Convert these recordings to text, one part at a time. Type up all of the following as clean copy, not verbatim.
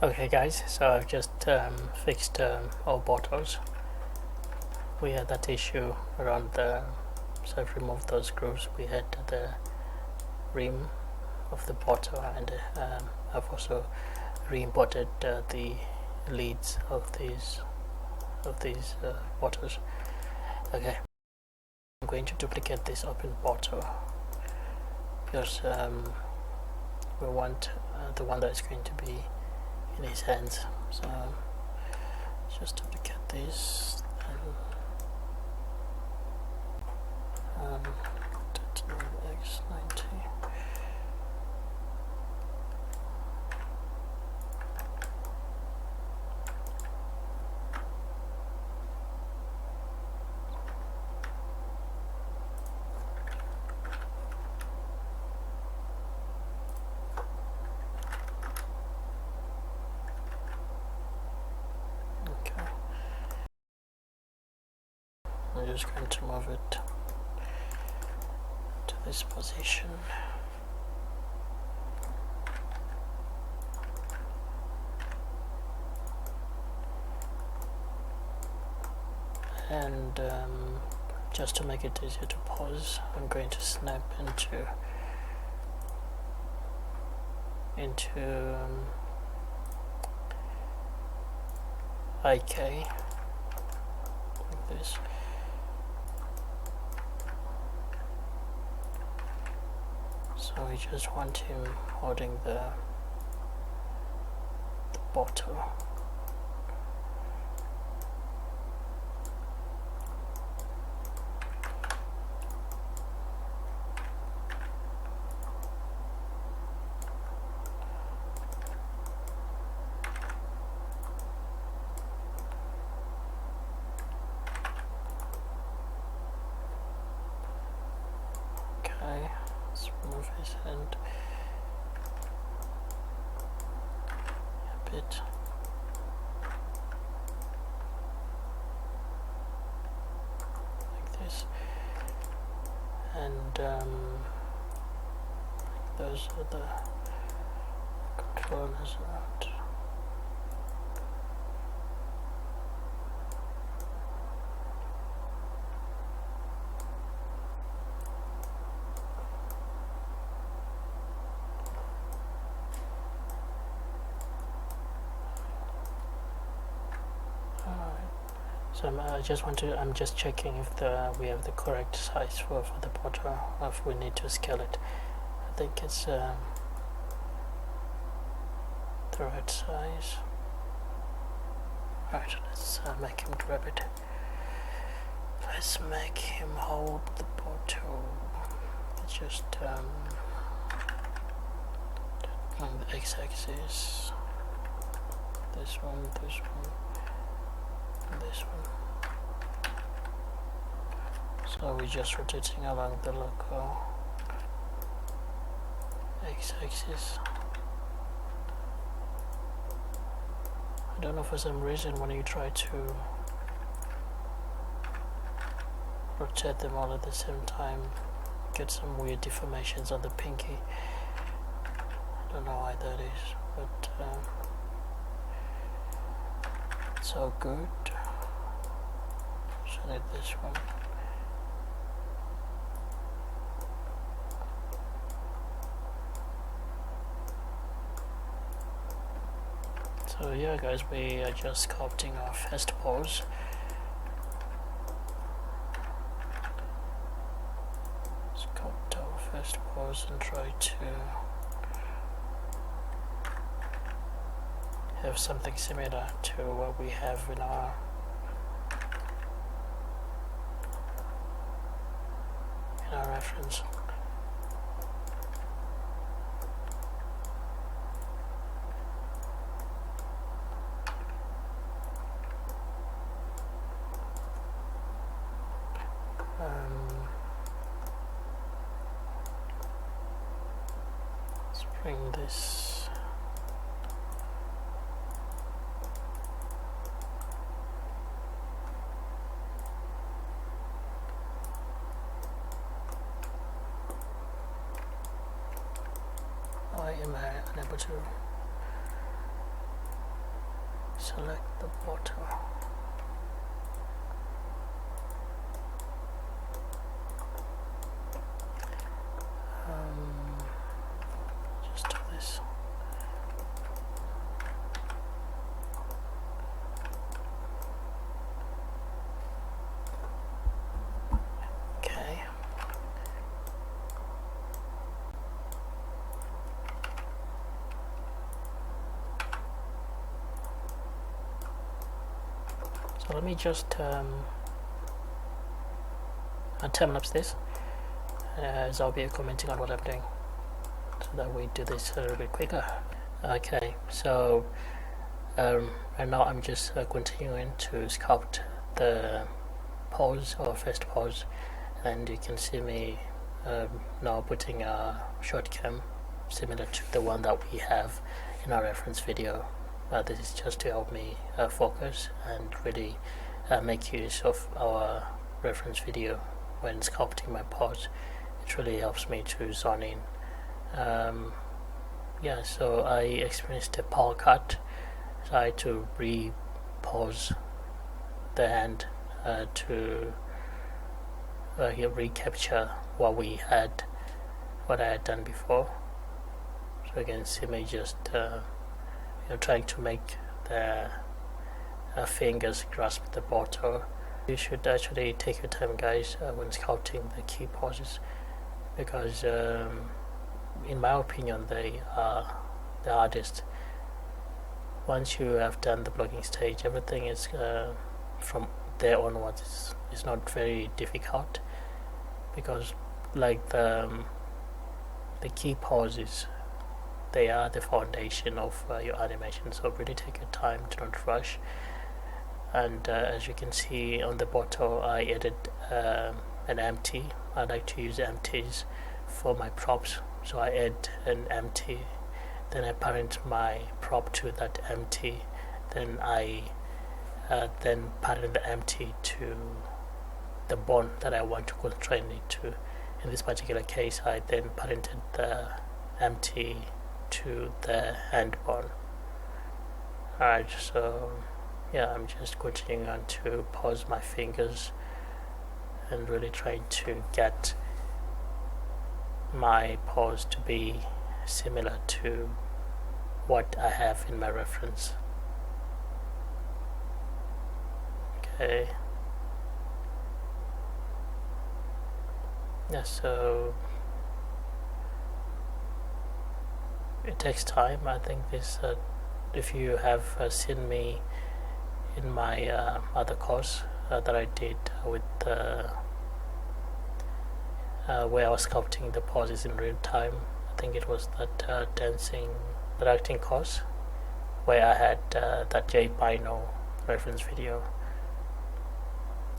Okay guys, so I've just fixed our bottles. We had that issue around so I've removed those grooves we had at the rim of the bottle, and I've also re-imported the leads of these bottles. Okay, I'm going to duplicate this open bottle because we want the one that is going to be in his hands. So just duplicate this and X90. I'm just going to move it to this position. And just to make it easier to pause, I'm going to snap into IK like this. So we just want him holding the bottle. Okay, let's move his hand a bit. Like this. And those are the controllers around. So I'm just checking if we have the correct size for the bottle, or if we need to scale it. I think it's the right size. Right, let's make him grab it. Let's make him hold the bottle. Let's just on the x-axis. This one, this one. This one. So we're just rotating along the local x-axis. I don't know, for some reason when you try to rotate them all at the same time, you get some weird deformations on the pinky. I don't know why that is, but it's all good. Select this one. So yeah guys, we are just sculpting our first pose. Sculpt our first pose and try to have something similar to what we have in our reference. Let's bring this I am unable to select the bottle. Just do this. Okay. So let me just time-lapse this, as I'll be commenting on what I'm doing, so that we do this a little bit quicker. Okay, so right now I'm just continuing to sculpt the pose, or first pose, and you can see me now putting a short cam similar to the one that we have in our reference video. This is just to help me focus and really make use of our reference video when sculpting my pose. It really helps me to zone in. Yeah, so I experienced a power cut, so I had to re-pose the hand to recapture what I had done before. So you can see me just trying to make the fingers grasp the bottle. You should actually take your time, guys, when sculpting the key poses, because in my opinion they are the hardest. Once you have done the blocking stage, everything is from there onwards is not very difficult, because like the key poses, they are the foundation of your animation, so really take your time, do not rush. And as you can see on the bottle, I added an empty. I like to use empties for my props, so I add an empty, then I parent my prop to that empty, then I then parent the empty to the bone that I want to constrain it to. In this particular case, I then parented the empty to the hand bone. Alright, so yeah, I'm just continuing on to pose my fingers and really trying to get my pose to be similar to what I have in my reference. Okay. Yeah, so it takes time. I think this, if you have seen me in my other course that I did with where I was sculpting the poses in real time, I think it was that that acting course, where I had that J-Bino reference video.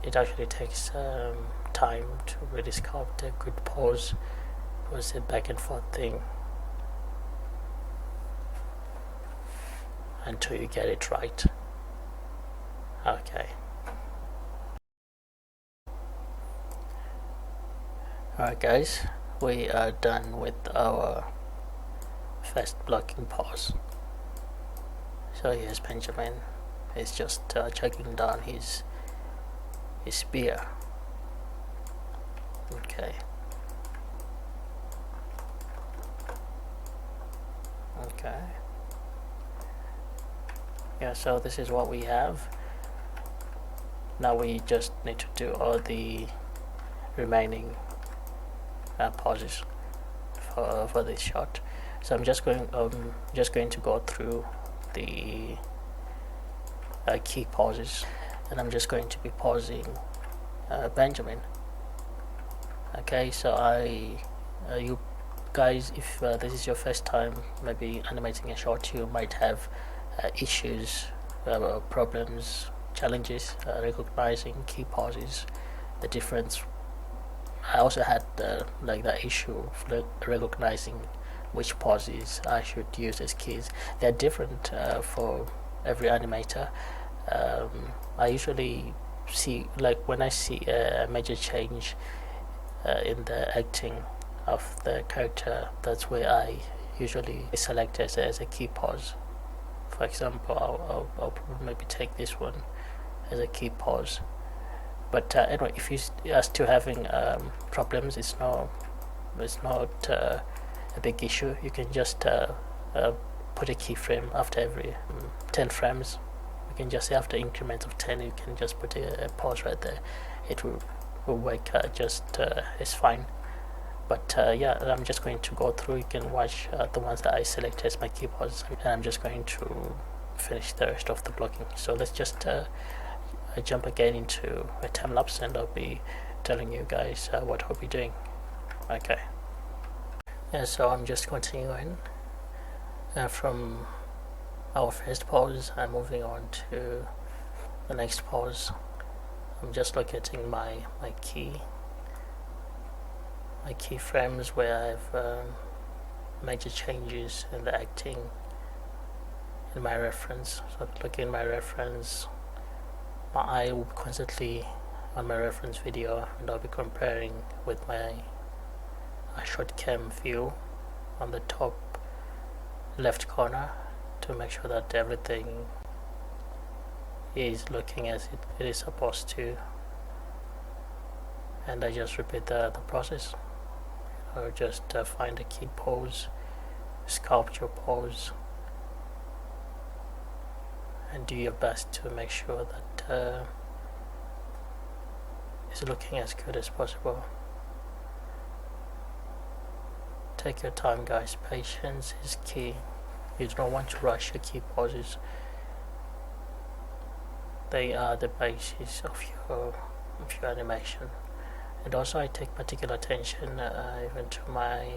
It actually takes time to really sculpt a good pose. It was a back and forth thing until you get it right. Okay. Alright guys, we are done with our first blocking pose. So here's Benjamin. He's just chugging down his beer. Okay. Okay. Yeah, so this is what we have. Now we just need to do all the remaining poses for this shot. So I'm just going to go through the key poses, and I'm just going to be pausing Benjamin. Okay, so you guys, if this is your first time maybe animating a shot, you might have issues, problems, challenges recognizing key poses, the difference. I also had like that issue of recognizing which poses I should use as keys. They're different for every animator. I usually see, like when I see a major change in the acting of the character, that's where I usually select as a key pose For example, I'll probably maybe take this one as a key pose. But anyway, if you are still having problems, it's not a big issue. You can just put a keyframe after every 10 frames. You can just say after increments of 10, you can just put a pause right there. It will work it's fine. But yeah, I'm just going to go through. You can watch the ones that I selected as my key pauses, and I'm just going to finish the rest of the blocking. So let's just jump again into a time lapse, and I'll be telling you guys what I'll be doing. Okay. And so I'm just continuing from our first pause. I'm moving on to the next pause. I'm just locating my keyframes where I've major changes in the acting in my reference. So looking at my reference, my eye will be constantly on my reference video, and I'll be comparing with my short cam view on the top left corner to make sure that everything is looking as it is supposed to. And I just repeat the process. Or just find a key pose, sculpture pose, and do your best to make sure that it's looking as good as possible. Take your time, guys. Patience is key. You don't want to rush your key poses. They are the basis of your animation. And also I take particular attention even to my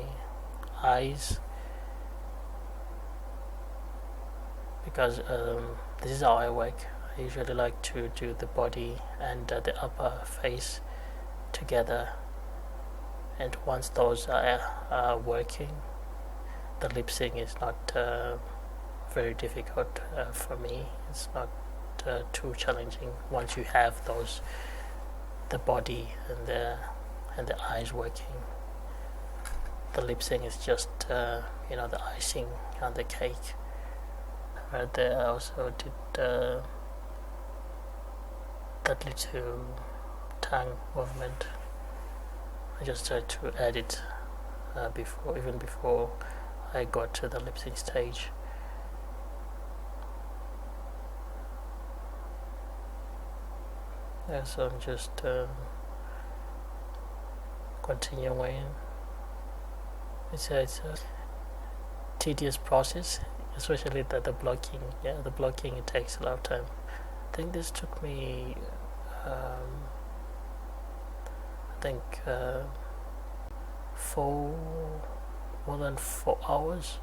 eyes, because this is how I work. I usually like to do the body and the upper face together, and once those are working, the lip sync is not very difficult for me. It's not too challenging once you have those, the body and the eyes working. The lip sync is just the icing on the cake. Right there, I also did that little tongue movement. I just tried to add it before I got to the lip sync stage. Yeah, so I'm just continuing. It's a tedious process, especially the blocking. Yeah, the blocking, it takes a lot of time. I think this took me more than 4 hours.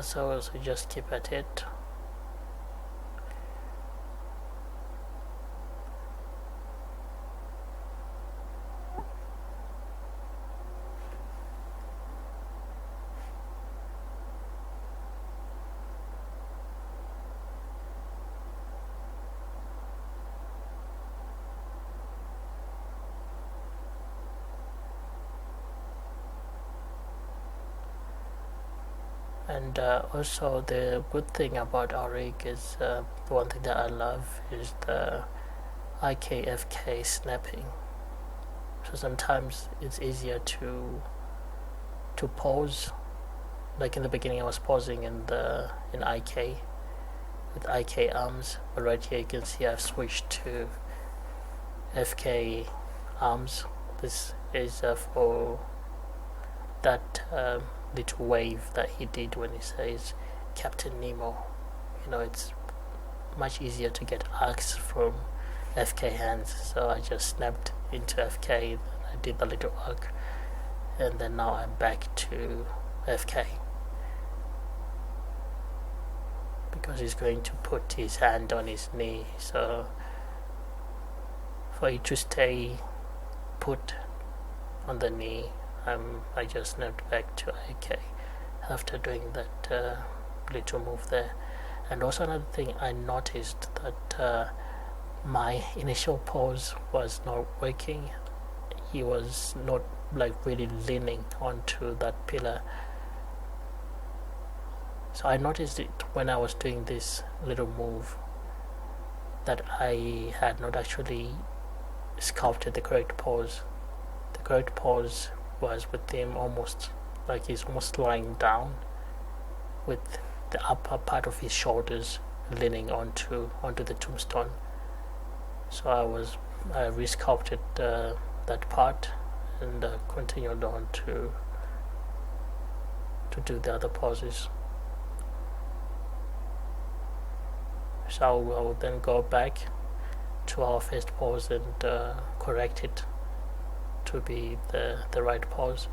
So just keep at it. And also the good thing about our rig is one thing that I love is the IKFK snapping. So sometimes it's easier to pause. Like in the beginning I was pausing in IK with IK arms, but right here you can see I've switched to FK arms. This is for that little wave that he did when he says Captain Nemo. It's much easier to get arcs from FK hands, so I just snapped into FK, I did the little arc, and then now I'm back to FK, because he's going to put his hand on his knee, so for you to stay put on the knee, I just snapped back to IK after doing that little move there. And also another thing, I noticed that my initial pose was not working. He was not like really leaning onto that pillar So I noticed it when I was doing this little move that I had not actually sculpted the correct pose. The correct pose was with him almost like he's almost lying down with the upper part of his shoulders leaning onto the tombstone. So I resculpted that part and continued on to do the other poses. So I'll then go back to our first pose and correct it to be the right pose.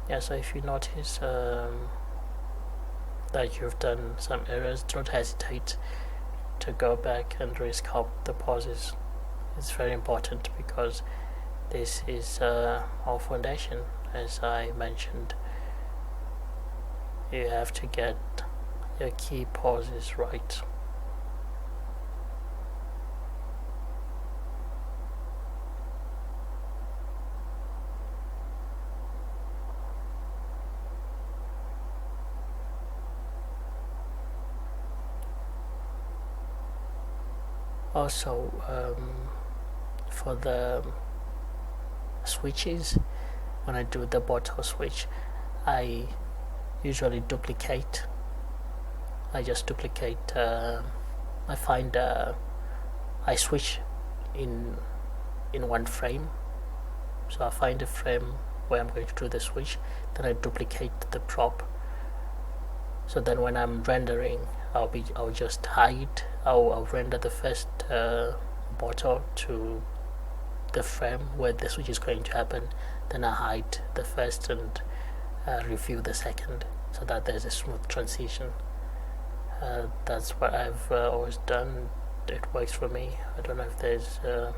Yeah, so if you notice that you've done some errors, don't hesitate to go back and resculpt the poses. It's very important because this is our foundation. As I mentioned, you have to get your key poses right. Also, for the switches, when I do the bottle switch, I usually duplicate. I just duplicate. I find I switch in one frame. So I find a frame where I'm going to do the switch, then I duplicate the prop. So then when I'm rendering, I'll just hide. I'll render the first bottle to the frame where the switch is going to happen. Then I hide the first and review the second, so that there's a smooth transition. That's what I've always done. It works for me. I don't know if there's a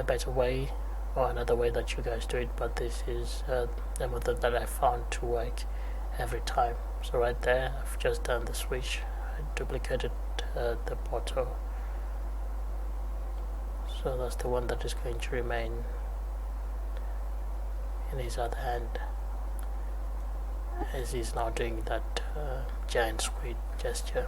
better way or another way that you guys do it, but this is the method that I found to work every time. So right there, I've just done the switch. I duplicated the bottle, so that's the one that is going to remain in his other hand, as he's now doing that giant squid gesture.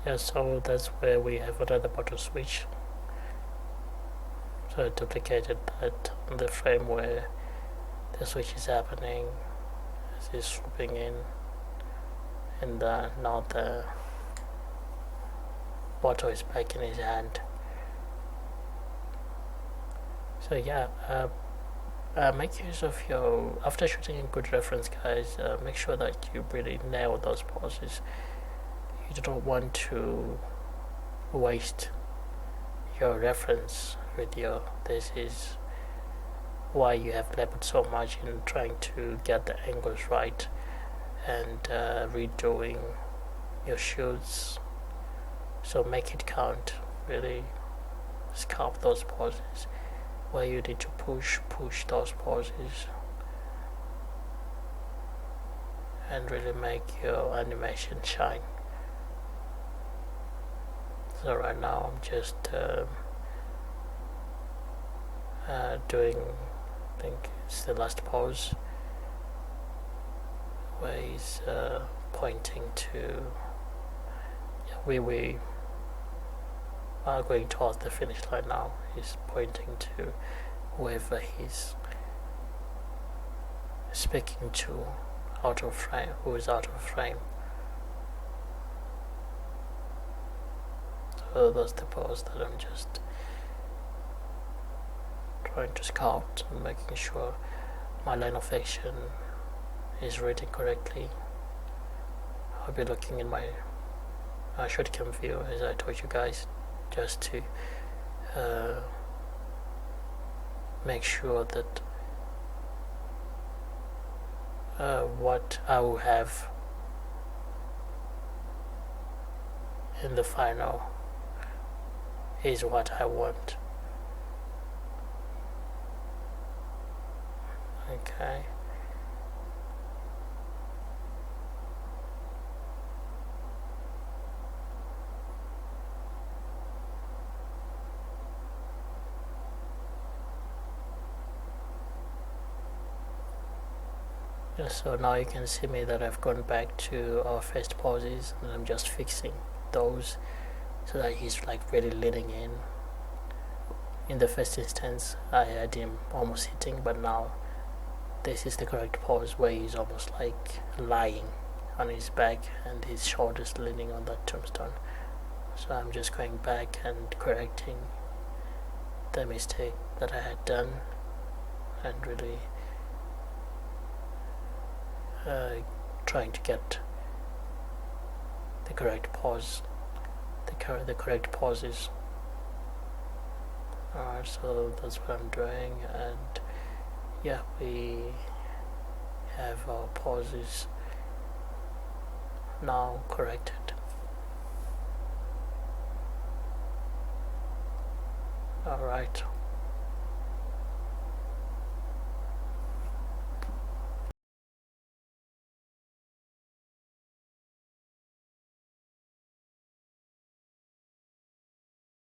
Yeah, so that's where we have another bottle switch. So I duplicated that on the frame where the switch is happening as he's swooping in, and now the bottle is back in his hand. So yeah, make use of your, after shooting a good reference, guys, make sure that you really nail those poses. You don't want to waste your reference video. This is why you have labored so much in trying to get the angles right and redoing your shoots. So make it count. Really sculpt those poses where you need to push those poses and really make your animation shine. So right now I'm just doing, I think it's the last pose where he's pointing to, we are going towards the finish line now. He's pointing to whoever he's speaking to out of frame, who is out of frame. So that's the pose that I'm just trying to scout and making sure my line of action is reading correctly. I'll be looking in my short cam view, as I told you guys, just to make sure that what I will have in the final is what I want. Okay. So now you can see me that I've gone back to our first poses, and I'm just fixing those so that he's like really leaning in. In the first instance I had him almost hitting, but now this is the correct pose where he's almost like lying on his back and his shoulders leaning on that tombstone. So I'm just going back and correcting the mistake that I had done and really trying to get the correct pose, the correct poses. Alright, so that's what I'm doing, and yeah, we have our poses now corrected. Alright.